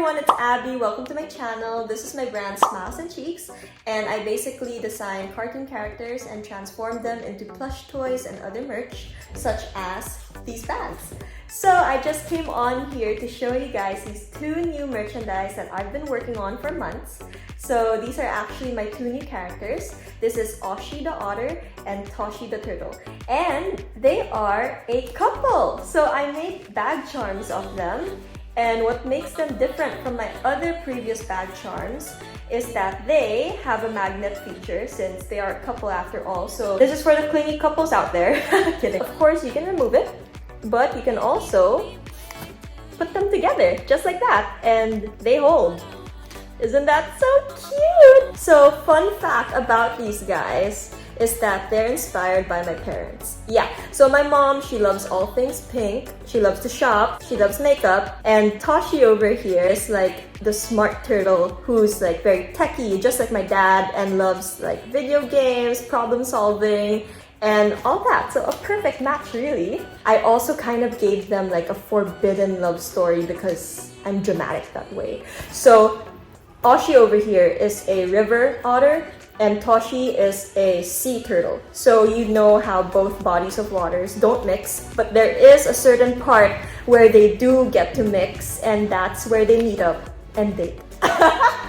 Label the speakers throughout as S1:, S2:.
S1: everyone, it's Abby. Welcome to my channel. This is my brand Smiles&Cheeks, and I basically design cartoon characters and transform them into plush toys and other merch, such as these bags. So I just came on here to show you guys these two new merchandise that I've been working on for months. So these are actually my two new characters. This is Oshi the otter and Toshi the turtle. And they are a couple! So I made bag charms of them. And what makes them different from my other previous bag charms is that they have a magnet feature since they are a couple after all. So this is for the clingy couples out there. Kidding. Of course, you can remove it, but you can also put them together just like that and they hold. Isn't that so cute? So fun fact about these guys is that they're inspired by my parents. Yeah, so my mom, she loves all things pink, she loves to shop, she loves makeup, and Toshi over here is like the smart turtle who's like very techie, just like my dad, and loves like video games, problem solving, and all that. So a perfect match, really. I also kind of gave them like a forbidden love story because I'm dramatic that way. So Oshi over here is a river otter, and Toshi is a sea turtle. So you know how both bodies of waters don't mix, but there is a certain part where they do get to mix, and that's where they meet up and date.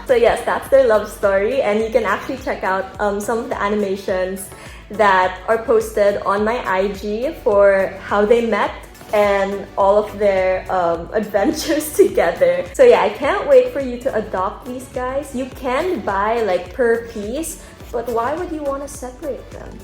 S1: So yes, that's their love story, and you can actually check out some of the animations that are posted on my IG for how they met and all of their adventures together. So yeah, I can't wait for you to adopt these guys. You can buy like per piece, but why would you want to separate them?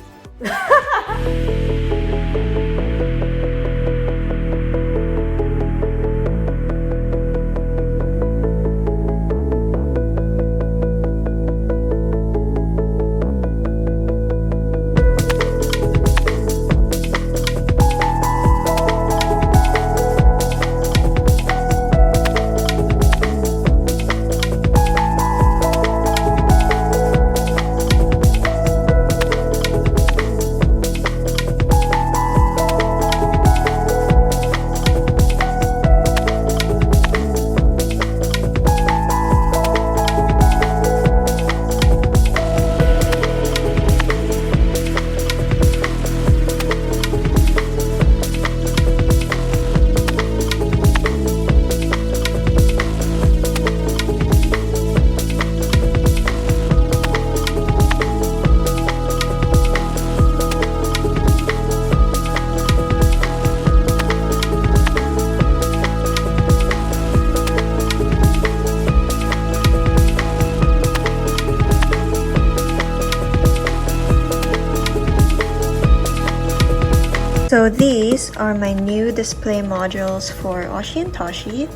S1: So these are my new display modules for Oshi and Toshi.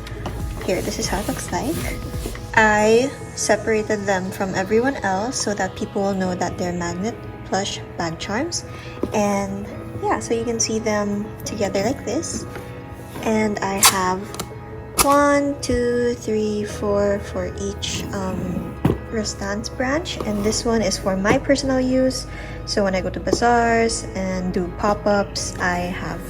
S1: Here, this is how it looks like. I separated them from everyone else so that people will know that they're magnet plush bag charms. And yeah, so you can see them together like this. And I have 1, 2, 3, 4 for each Restance branch, and this one is for my personal use. So when I go to bazaars and do pop-ups, I have